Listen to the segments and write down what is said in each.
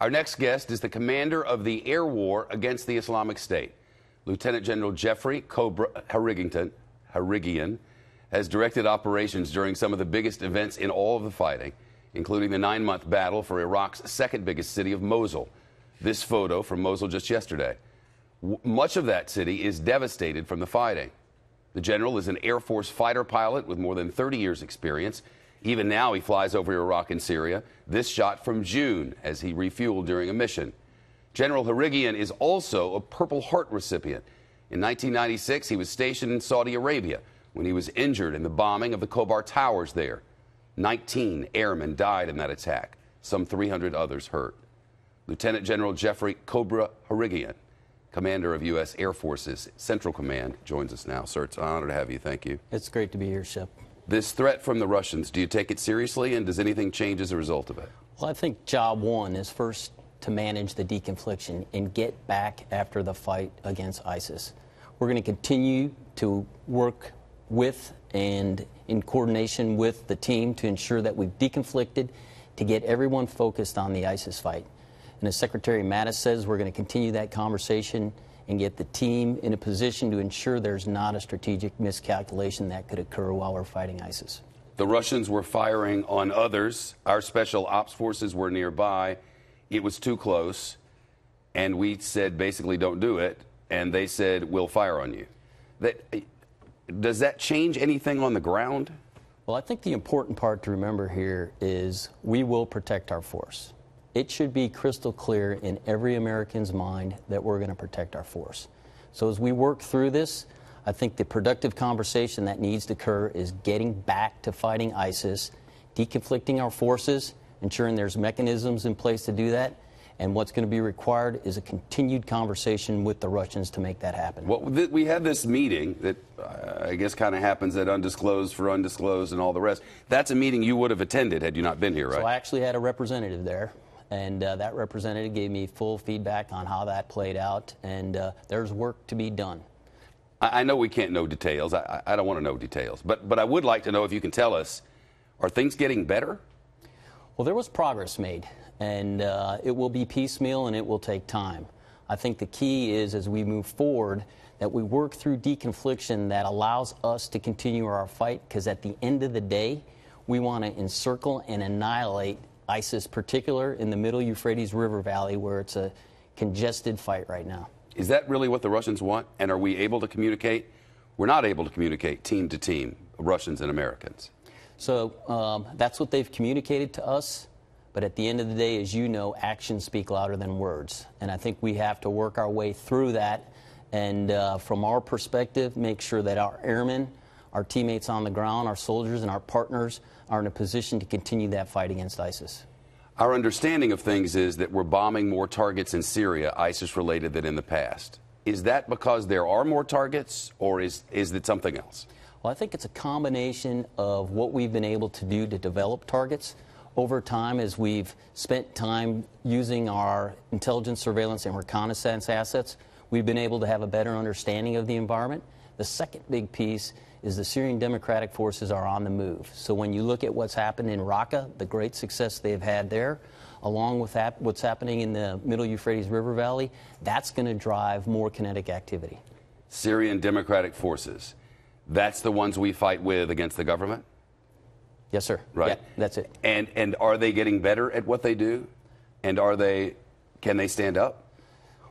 Our next guest is the commander of the air war against the Islamic State. Lieutenant General Jeffrey Cobra Harrigian has directed operations during some of the biggest events in all of the fighting, including the 9-month battle for Iraq's second biggest city of Mosul. This photo from Mosul just yesterday. Much of that city is devastated from the fighting. The general is an Air Force fighter pilot with more than 30 years' experience. Even now, he flies over Iraq and Syria. This shot from June as he refueled during a mission. General Harrigian is also a Purple Heart recipient. In 1996, he was stationed in Saudi Arabia when he was injured in the bombing of the Khobar Towers there. 19 airmen died in that attack, some 300 others hurt. Lieutenant General Jeffrey Cobra Harrigian, commander of U.S. Air Force's Central Command, joins us now. Sir, it's an honor to have you. Thank you. It's great to be here, Shep. This threat from the Russians, do you take it seriously, and does anything change as a result of it? Well, I think job one is first to manage the deconfliction and get back after the fight against ISIS. We're going to continue to work with and in coordination with the team to ensure that we've deconflicted, to get everyone focused on the ISIS fight. And as Secretary Mattis says, we're going to continue that conversation and get the team in a position to ensure there's not a strategic miscalculation that could occur while we're fighting ISIS. The Russians were firing on others. Our special ops forces were nearby. It was too close, and we said basically don't do it, and they said we'll fire on you. Does that change anything on the ground? Well, I think the important part to remember here is we will protect our force. It should be crystal clear in every American's mind that we're going to protect our force. So as we work through this, I think the productive conversation that needs to occur is getting back to fighting ISIS, deconflicting our forces, ensuring there's mechanisms in place to do that, and what's going to be required is a continued conversation with the Russians to make that happen. Well, we had this meeting that I guess kind of happens at undisclosed for undisclosed and all the rest. That's a meeting you would have attended had you not been here, right? So I actually had a representative there. And that representative gave me full feedback on how that played out, and there's work to be done. I know we can't know details. I don't want to know details. But I would like to know if you can tell us, are things getting better? Well, there was progress made, and it will be piecemeal and it will take time. I think the key is, as we move forward, that we work through deconfliction that allows us to continue our fight, because at the end of the day, we want to encircle and annihilate ISIS, particular in the middle Euphrates River Valley, where it's a congested fight right now. Is that really what the Russians want? And are we able to communicate? We're not able to communicate team to team, Russians and Americans. So that's what they've communicated to us. But at the end of the day, as you know, actions speak louder than words. And I think we have to work our way through that. And from our perspective, make sure that our airmen, our teammates on the ground, our soldiers and our partners are in a position to continue that fight against ISIS. Our understanding of things is that we're bombing more targets in Syria, ISIS-related, than in the past. Is that because there are more targets, or is it something else? Well, I think it's a combination of what we've been able to do to develop targets over time as we've spent time using our intelligence, surveillance, and reconnaissance assets. We've been able to have a better understanding of the environment. The second big piece is the Syrian Democratic Forces are on the move. So when you look at what's happened in Raqqa, the great success they've had there, along with that, what's happening in the middle Euphrates River Valley, that's going to drive more kinetic activity. Syrian Democratic Forces, that's the ones we fight with against the government? Yes, sir. Right. Yeah, that's it. And are they getting better at what they do? And can they stand up?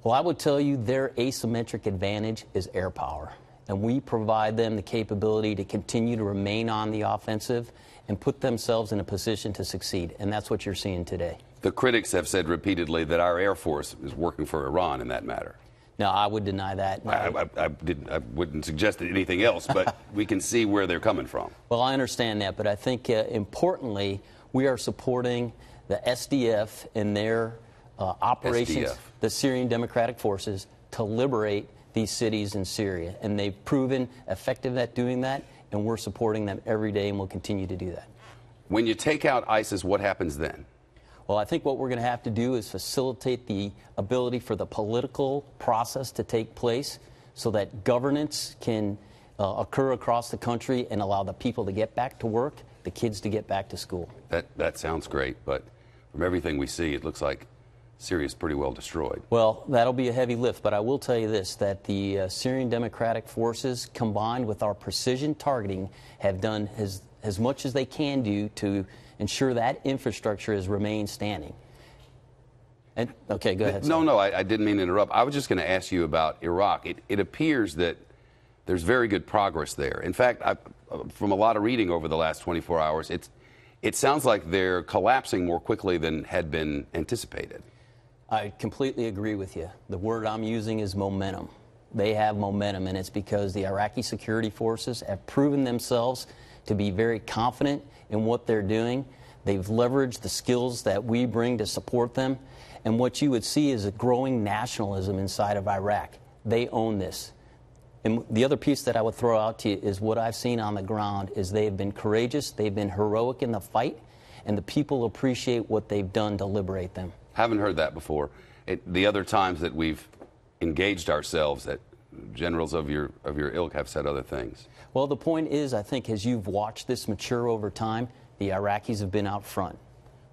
Well, I would tell you their asymmetric advantage is air power. And we provide them the capability to continue to remain on the offensive and put themselves in a position to succeed. And that's what you're seeing today. The critics have said repeatedly that our Air Force is working for Iran in that matter. No, I would deny that. I wouldn't suggest anything else, but we can see where they're coming from. Well, I understand that, but I think importantly, we are supporting the SDF in their operations, SDF. The Syrian Democratic Forces, to liberate these cities in Syria. And they've proven effective at doing that, and we're supporting them every day, and we'll continue to do that. When you take out ISIS, what happens then? Well, I think what we're going to have to do is facilitate the ability for the political process to take place so that governance can occur across the country and allow the people to get back to work, the kids to get back to school. That sounds great, but from everything we see, it looks like Syria's pretty well destroyed. Well, that'll be a heavy lift, but I will tell you this, that the Syrian Democratic Forces, combined with our precision targeting, have done as much as they can do to ensure that infrastructure has remained standing. And, okay, go ahead. No, I didn't mean to interrupt. I was just going to ask you about Iraq. It appears that there's very good progress there. In fact, from a lot of reading over the last 24 hours, it sounds like they're collapsing more quickly than had been anticipated. I completely agree with you. The word I'm using is momentum. They have momentum, and it's because the Iraqi security forces have proven themselves to be very confident in what they're doing. They've leveraged the skills that we bring to support them. And what you would see is a growing nationalism inside of Iraq. They own this. And the other piece that I would throw out to you is what I've seen on the ground is they've been courageous, they've been heroic in the fight, and the people appreciate what they've done to liberate them. Haven't heard that before. The other times that we've engaged ourselves, that generals of your ilk have said other things. Well, the point is, I think, as you've watched this mature over time, the Iraqis have been out front.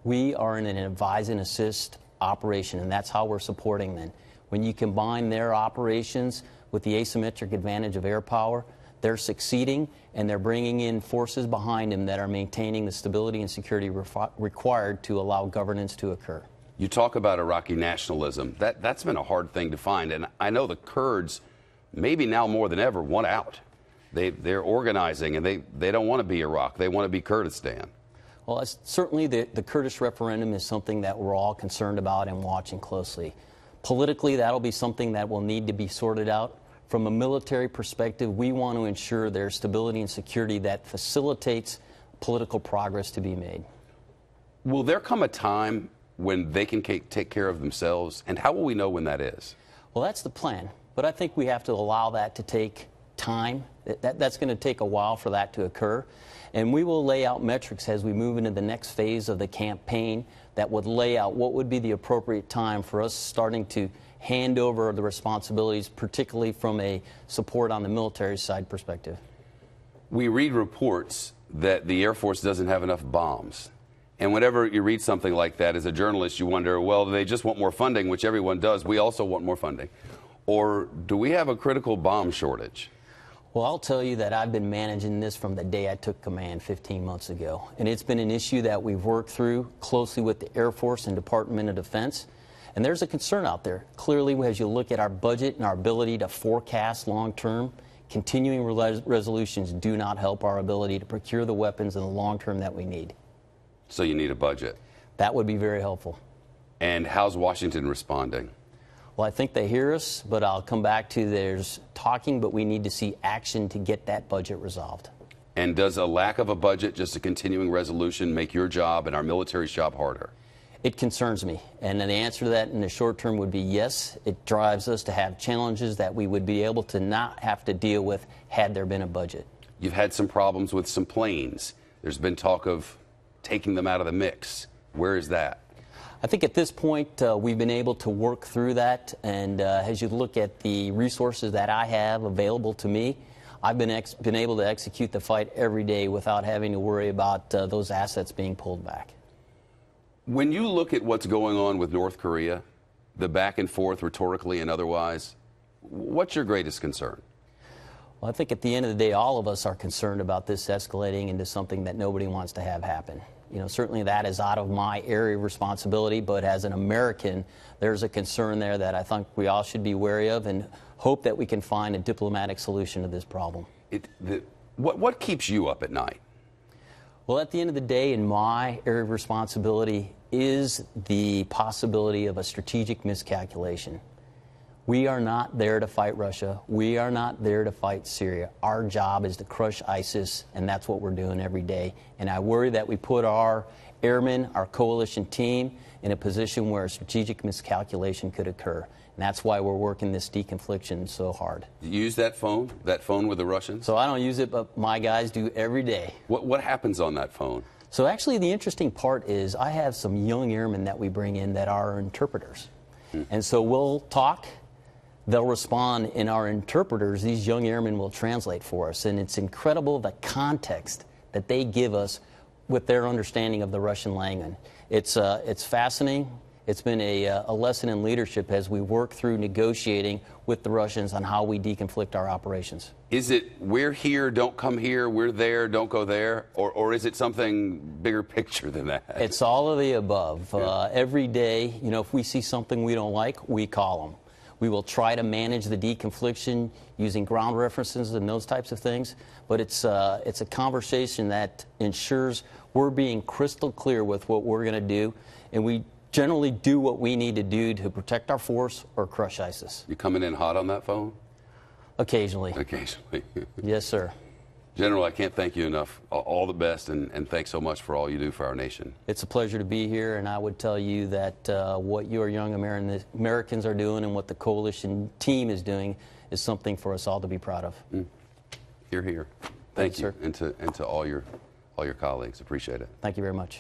We are in an advise and assist operation, and that's how we're supporting them. When you combine their operations with the asymmetric advantage of air power, they're succeeding, and they're bringing in forces behind them that are maintaining the stability and security required to allow governance to occur. You talk about Iraqi nationalism. That's been a hard thing to find, and I know the Kurds, maybe now more than ever, want out. They're organizing, and they don't want to be Iraq. They want to be Kurdistan. Well, certainly the Kurdish referendum is something that we're all concerned about and watching closely. Politically, that'll be something that will need to be sorted out. From a military perspective, we want to ensure there's stability and security that facilitates political progress to be made. Will there come a time when they can take care of themselves, and how will we know when that is? Well, that's the plan, but I think we have to allow that to take time. That's going to take a while for that to occur, and we will lay out metrics as we move into the next phase of the campaign that would lay out what would be the appropriate time for us starting to hand over the responsibilities, particularly from a support on the military side perspective. We read reports that the Air Force doesn't have enough bombs. And whenever you read something like that, as a journalist, you wonder, well, do they just want more funding, which everyone does? We also want more funding. Or do we have a critical bomb shortage? Well, I'll tell you that I've been managing this from the day I took command 15 months ago. And it's been an issue that we've worked through closely with the Air Force and Department of Defense. And there's a concern out there. Clearly, as you look at our budget and our ability to forecast long-term, continuing resolutions do not help our ability to procure the weapons in the long term that we need. So you need a budget. That would be very helpful. And how's Washington responding? Well, I think they hear us, but I'll come back to there's talking, but we need to see action to get that budget resolved. And does a lack of a budget, just a continuing resolution, make your job and our military's job harder? It concerns me. And the answer to that in the short term would be yes. It drives us to have challenges that we would be able to not have to deal with had there been a budget. You've had some problems with some planes. There's been talk of taking them out of the mix. Where is that? I think at this point we've been able to work through that, and as you look at the resources that I have available to me, I've been able to execute the fight every day without having to worry about those assets being pulled back. When you look at what's going on with North Korea, the back and forth rhetorically and otherwise, what's your greatest concern? Well, I think at the end of the day, all of us are concerned about this escalating into something that nobody wants to have happen. You know, certainly that is out of my area of responsibility, but as an American, there's a concern there that I think we all should be wary of and hope that we can find a diplomatic solution to this problem. What keeps you up at night? Well, at the end of the day, in my area of responsibility is the possibility of a strategic miscalculation. We are not there to fight Russia. We are not there to fight Syria. Our job is to crush ISIS, and that's what we're doing every day. And I worry that we put our airmen, our coalition team, in a position where a strategic miscalculation could occur. And that's why we're working this deconfliction so hard. You use that phone with the Russians? So I don't use it, but my guys do every day. What happens on that phone? So actually the interesting part is I have some young airmen that we bring in that are interpreters. And so we'll talk. They'll respond in our interpreters. These young airmen will translate for us. And it's incredible the context that they give us with their understanding of the Russian language. It's fascinating. It's been a lesson in leadership as we work through negotiating with the Russians on how we deconflict our operations. Is it we're here, don't come here, we're there, don't go there, or is it something bigger picture than that? It's all of the above. Every day, if we see something we don't like, we call them. We will try to manage the deconfliction using ground references and those types of things, but it's a conversation that ensures we're being crystal clear with what we're going to do, and we generally do what we need to do to protect our force or crush ISIS. You coming in hot on that phone? Occasionally. Occasionally. Yes, sir. General, I can't thank you enough. All the best, and thanks so much for all you do for our nation. It's a pleasure to be here, and I would tell you that what your young Americans are doing and what the coalition team is doing is something for us all to be proud of. Hear, hear. Thank you, sir. And to all your colleagues. Appreciate it. Thank you very much.